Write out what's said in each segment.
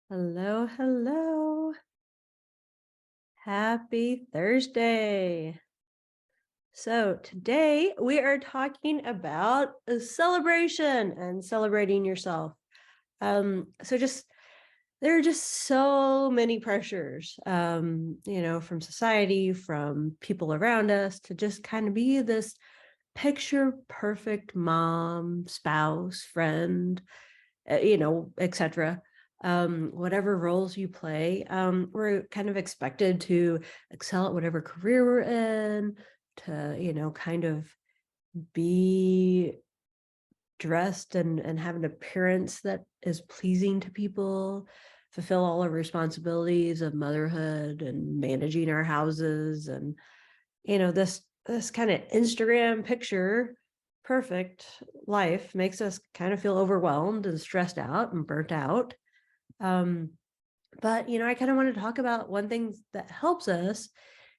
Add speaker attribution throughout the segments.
Speaker 1: Hello, hello. Happy Thursday. So, today we are talking about a celebration and celebrating yourself. So there are just so many pressures, from society, from people around us to just kind of be this picture perfect mom, spouse, friend, etc. Whatever roles you play, we're kind of expected to excel at whatever career we're in, to, kind of be dressed and have an appearance that is pleasing to people, fulfill all our responsibilities of motherhood and managing our houses and this kind of Instagram picture perfect life makes us kind of feel overwhelmed and stressed out and burnt out. um but I kind of want to talk about one thing that helps us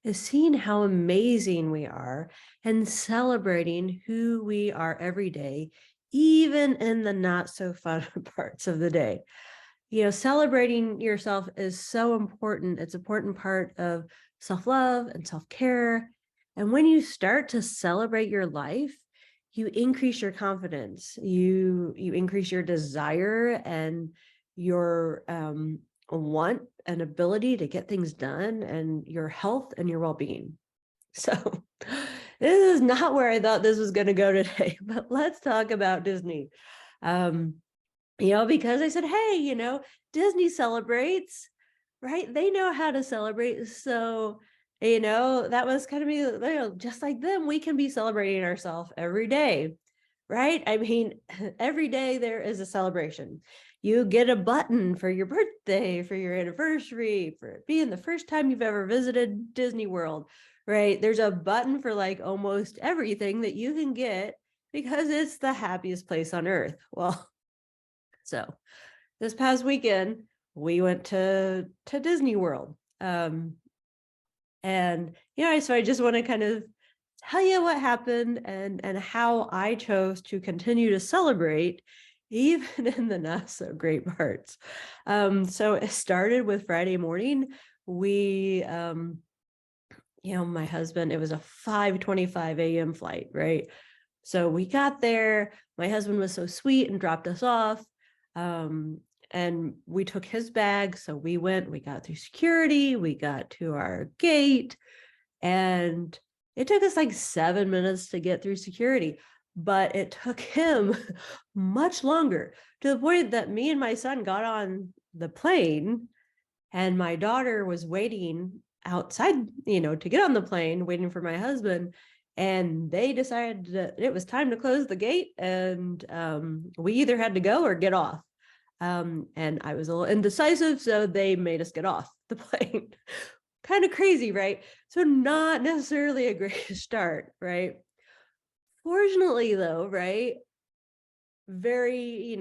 Speaker 1: is seeing how amazing we are and celebrating who we are every day, even in the not so fun parts of the day. Celebrating yourself is so important. It's an important part of self-love and self-care. And when you start to celebrate your life, you increase your confidence, you increase your desire and your want and ability to get things done, and your health and your well-being. So this is not where I thought this was going to go today, but let's talk about Disney. Um, because I said, hey, Disney celebrates, right? They know how to celebrate. So, that was kind of me, just like them, we can be celebrating ourselves every day, right? I mean, every day there is a celebration. You get a button for your birthday, for your anniversary, for it being the first time you've ever visited Disney World, right? There's a button for like almost everything that you can get because it's the happiest place on earth. Well, so this past weekend, we went to Disney World. So I just want to kind of tell you what happened and how I chose to continue to celebrate even in the not so great parts. So it started with Friday morning. We my husband, it was a 5:25 a.m. flight, right? So we got there. My husband was so sweet and dropped us off. Um, and we took his bag. So we got through security, we got to our gate, and it took us like 7 minutes to get through security, but it took him much longer, to the point that me and my son got on the plane and my daughter was waiting outside, to get on the plane, waiting for my husband. And they decided that it was time to close the gate, and we either had to go or get off. And I was a little indecisive, so they made us get off the plane. Kind of crazy, right? So not necessarily a great start, right? Fortunately, though, right? Very,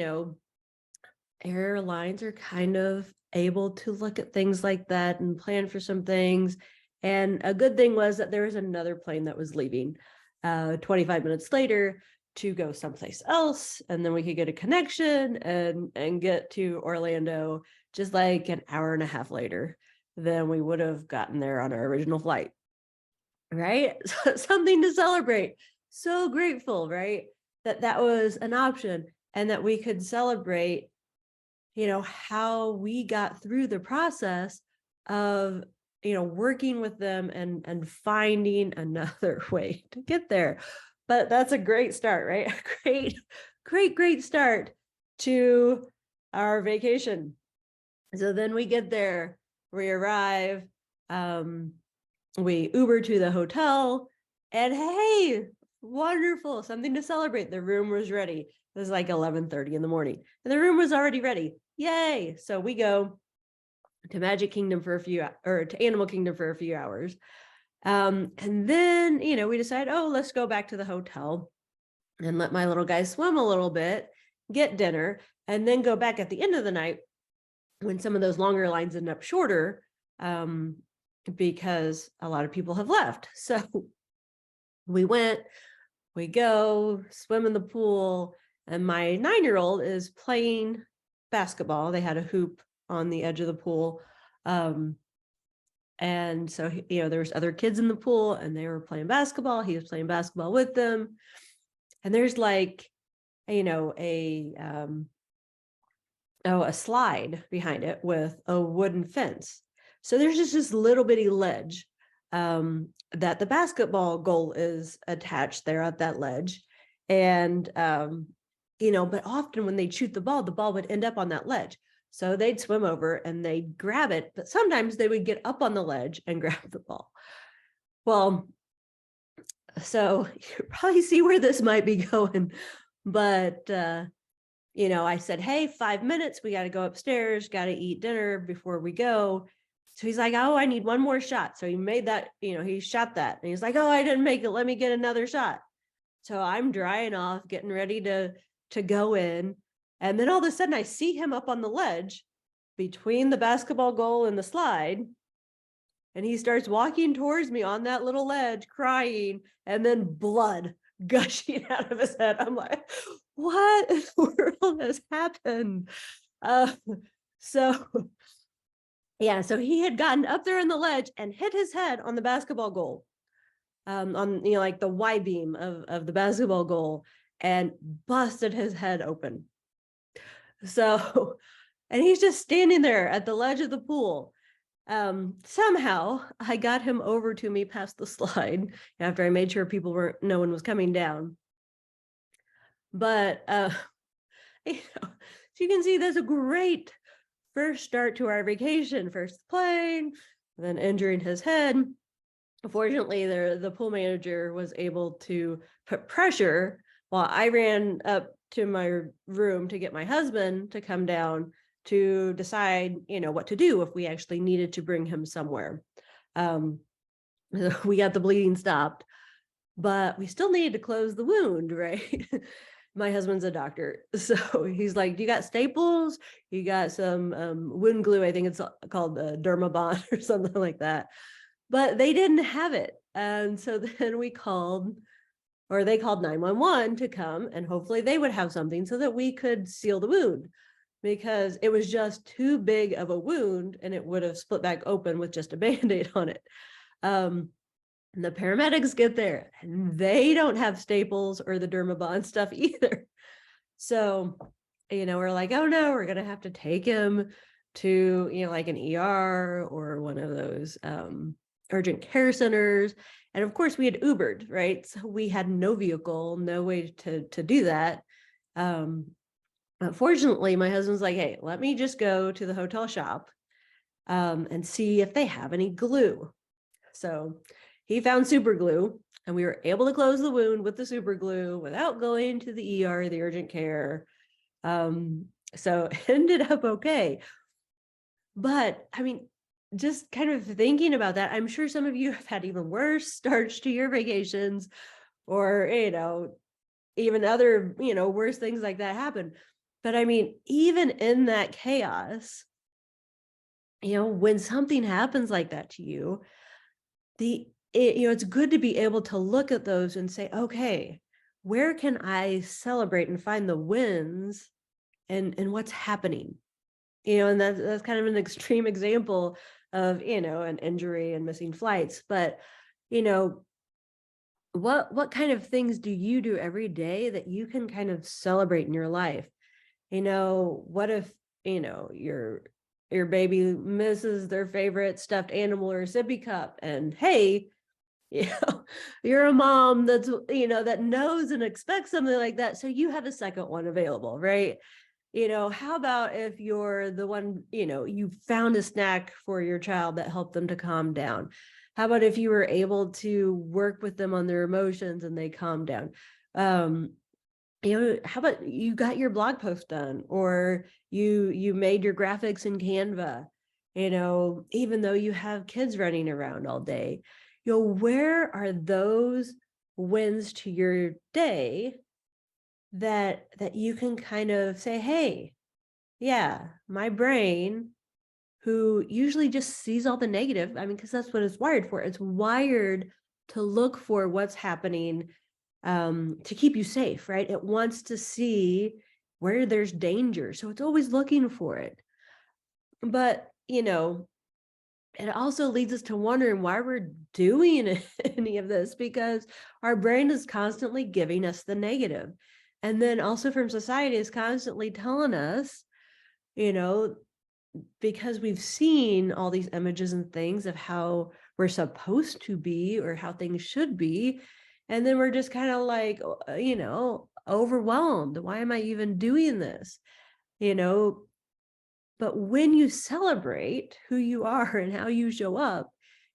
Speaker 1: airlines are kind of able to look at things like that and plan for some things. And a good thing was that there was another plane that was leaving 25 minutes later to go someplace else. And then we could get a connection and get to Orlando just like an hour and a half later than we would have gotten there on our original flight. Right? So, something to celebrate. So grateful, right? That was an option and that we could celebrate how we got through the process of working with them and finding another way to get there. But that's a great start, right? A great start to our vacation. So then we get there, we arrive, we Uber to the hotel, and hey, wonderful, something to celebrate. The room was ready. It was like 11:30 in the morning and the room was already ready. Yay. So we go to Magic Kingdom for to Animal Kingdom for a few hours. And then, we decide, oh, let's go back to the hotel and let my little guy swim a little bit, get dinner, and then go back at the end of the night when some of those longer lines end up shorter, because a lot of people have left. So we go swim in the pool, and my 9-year-old is playing basketball. They had a hoop on the edge of the pool. And so, there was other kids in the pool and they were playing basketball. He was playing basketball with them. And there's like, a slide behind it with a wooden fence. So there's just this little bitty ledge that the basketball goal is attached there at that ledge. And, but often when they'd shoot the ball would end up on that ledge. So they'd swim over and they'd grab it, but sometimes they would get up on the ledge and grab the ball. Well, so you probably see where this might be going, but, I said, hey, 5 minutes, we got to go upstairs, got to eat dinner before we go. So he's like, oh, I need one more shot. So he made that, he shot that. And he's like, oh, I didn't make it. Let me get another shot. So I'm drying off, getting ready to go in. And then all of a sudden I see him up on the ledge between the basketball goal and the slide. And he starts walking towards me on that little ledge, crying, and then blood gushing out of his head. I'm like, what in the world has happened? So he had gotten up there on the ledge and hit his head on the basketball goal, on like the Y beam of the basketball goal, and busted his head open. So, and he's just standing there at the ledge of the pool. Somehow I got him over to me past the slide after I made sure no one was coming down. But, so you can see that's a great first start to our vacation. First plane, then injuring his head. Fortunately, the pool manager was able to put pressure while I ran up to my room to get my husband to come down to decide, what to do if we actually needed to bring him somewhere. We got the bleeding stopped, but we still needed to close the wound, right? My husband's a doctor. So he's like, do you got staples? You got some wound glue, I think it's called Dermabond or something like that. But they didn't have it. And so then they called 911 to come, and hopefully they would have something so that we could seal the wound, because it was just too big of a wound and it would have split back open with just a Band-Aid on it. And the paramedics get there and they don't have staples or the Dermabond stuff either. So, we're like, oh no, we're going to have to take him to, like an ER or one of those urgent care centers. And of course we had Ubered, right? So we had no vehicle, no way to do that. Fortunately, my husband's like, hey, let me just go to the hotel shop and see if they have any glue. So he found super glue and we were able to close the wound with the super glue without going to the ER, the urgent care. So it ended up okay. But I mean, just kind of thinking about that, I'm sure some of you have had even worse starts to your vacations, or, even other, worse things like that happen. But I mean, even in that chaos, when something happens like that to you, it's good to be able to look at those and say, okay, where can I celebrate and find the wins and what's happening? And that's kind of an extreme example of, an injury and missing flights. But, what kind of things do you do every day that you can kind of celebrate in your life? What if, your baby misses their favorite stuffed animal or sippy cup, and hey, you're a mom that's, that knows and expects something like that. So you have a second one available, right? How about if you're the one, you found a snack for your child that helped them to calm down? How about if you were able to work with them on their emotions and they calm down? How about you got your blog post done, or you made your graphics in Canva, even though you have kids running around all day, where are those wins to your day that you can kind of say, hey, yeah, my brain, who usually just sees all the negative, I mean, because that's what it's wired for. It's wired to look for what's happening, to keep you safe, right? It wants to see where there's danger. So it's always looking for it. But, it also leads us to wondering why we're doing any of this, because our brain is constantly giving us the negative. And then also from society is constantly telling us, you know, because we've seen all these images and things of how we're supposed to be or how things should be. And then we're just kind of like, overwhelmed. Why am I even doing this? You know, but when you celebrate who you are and how you show up,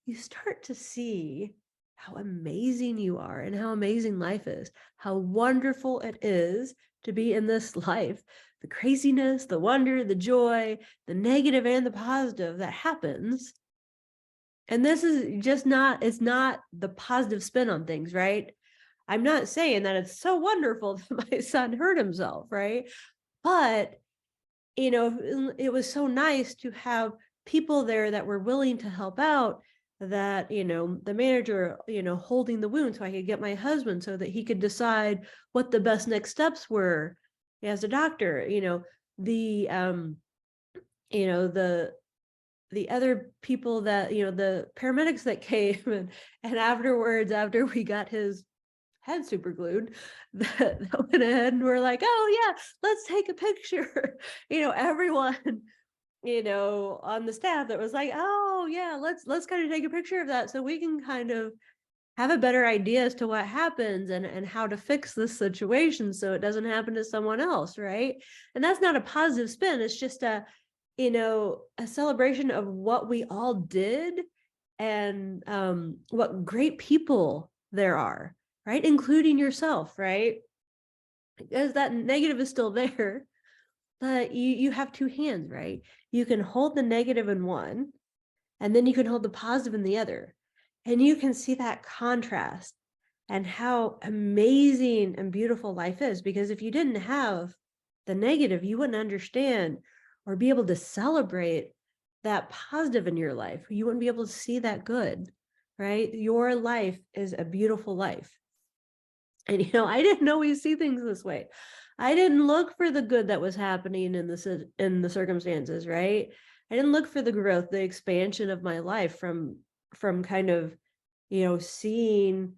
Speaker 1: you start to see how amazing you are and how amazing life is, how wonderful it is to be in this life. The craziness, the wonder, the joy, the negative and the positive that happens. And this is just not, it's not the positive spin on things, right? I'm not saying that it's so wonderful that my son hurt himself, right? But it was so nice to have people there that were willing to help out, that, the manager, holding the wound so I could get my husband so that he could decide what the best next steps were as a doctor, the, you know, the other people that, the paramedics that came and afterwards, after we got his head super glued, that went ahead and we're like, oh yeah, let's take a picture. Everyone, on the staff that was like, oh yeah, let's kind of take a picture of that so we can kind of have a better idea as to what happens and how to fix this situation so it doesn't happen to someone else, right? And that's not a positive spin. It's just a celebration of what we all did and what great people there are, right? Including yourself, right? Because that negative is still there, but you have two hands, right? You can hold the negative in one, and then you can hold the positive in the other. And you can see that contrast and how amazing and beautiful life is. Because if you didn't have the negative, you wouldn't understand or be able to celebrate that positive in your life. You wouldn't be able to see that good, right? Your life is a beautiful life. And, I didn't always see things this way. I didn't look for the good that was happening in the circumstances, right? I didn't look for the growth, the expansion of my life from kind of, seeing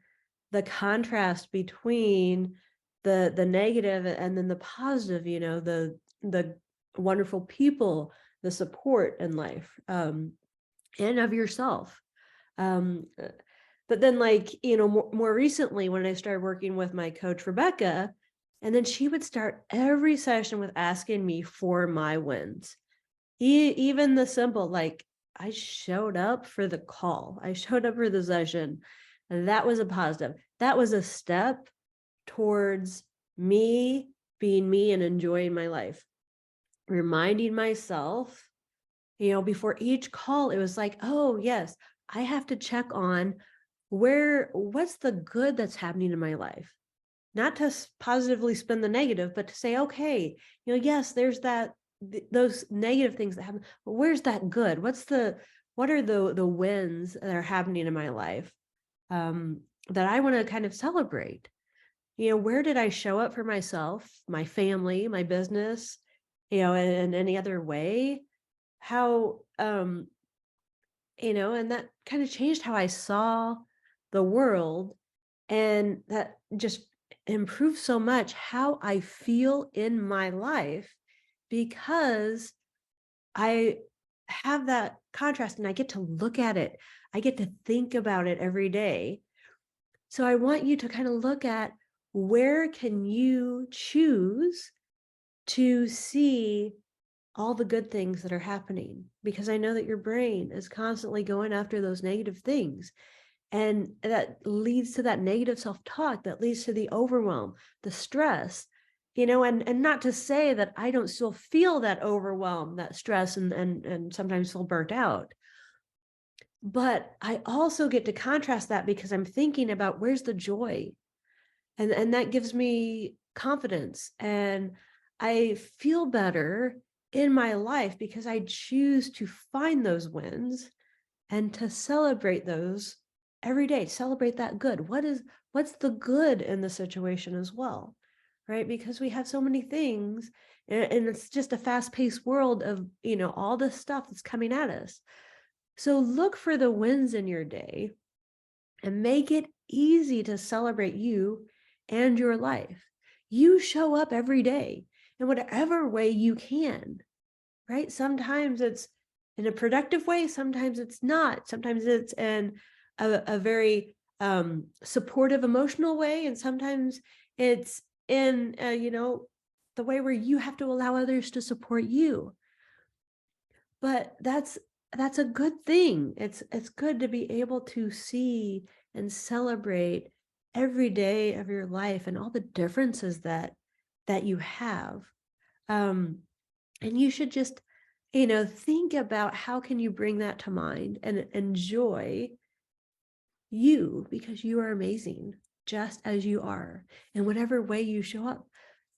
Speaker 1: the contrast between the negative and then the positive, the wonderful people, the support in life, and of yourself. But then, like, more recently when I started working with my coach, Rebecca, and then she would start every session with asking me for my wins. Even the simple, like, I showed up for the call, I showed up for the session, and that was a positive. That was a step towards me being me and enjoying my life. Reminding myself, before each call, it was like, oh, yes, I have to check on what's the good that's happening in my life. Not to positively spin the negative, but to say, okay, yes, there's those negative things that happen, but where's that good? What are the wins that are happening in my life that I want to kind of celebrate? Where did I show up for myself, my family, my business, in any other way? How, and that kind of changed how I saw the world, and that just improved so much how I feel in my life, because I have that contrast and I get to look at it. I get to think about it every day. So I want you to kind of look at, where can you choose to see all the good things that are happening? Because I know that your brain is constantly going after those negative things. And that leads to that negative self-talk, that leads to the overwhelm, the stress, and not to say that I don't still feel that overwhelm, that stress, and sometimes feel burnt out. But I also get to contrast that because I'm thinking about, where's the joy? And that gives me confidence, and I feel better in my life because I choose to find those wins and to celebrate those every day. Celebrate that good. What's the good in the situation as well? right? Because we have so many things, and it's just a fast-paced world of, all this stuff that's coming at us. So look for the wins in your day and make it easy to celebrate you and your life. You show up every day in whatever way you can, right? Sometimes it's in a productive way, sometimes it's not. Sometimes it's in a very supportive emotional way, and sometimes it's in the way where you have to allow others to support you. But that's a good thing. It's good to be able to see and celebrate every day of your life and all the differences that you have. Um, and you should just, think about how can you bring that to mind and enjoy you, because you are amazing just as you are. In whatever way you show up,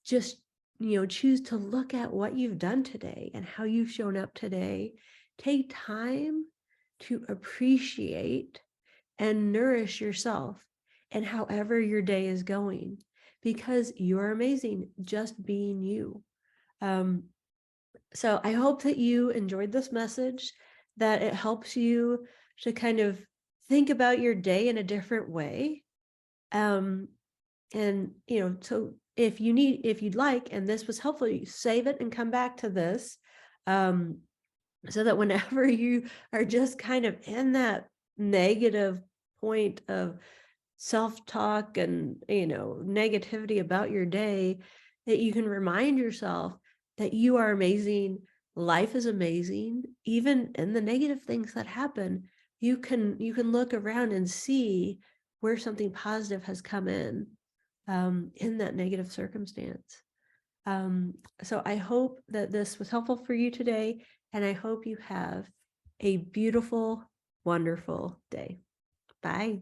Speaker 1: just, choose to look at what you've done today and how you've shown up today. Take time to appreciate and nourish yourself and however your day is going, because you're amazing just being you. Um, so I hope that you enjoyed this message, that it helps you to kind of think about your day in a different way. Um, and so if you'd like, and this was helpful, you save it and come back to this, um, so that whenever you are just kind of in that negative point of self-talk and negativity about your day, that you can remind yourself that you are amazing, life is amazing. Even in the negative things that happen, you can look around and see where something positive has come in that negative circumstance. um, so I hope that this was helpful for you today, and I hope you have a beautiful, wonderful day. Bye.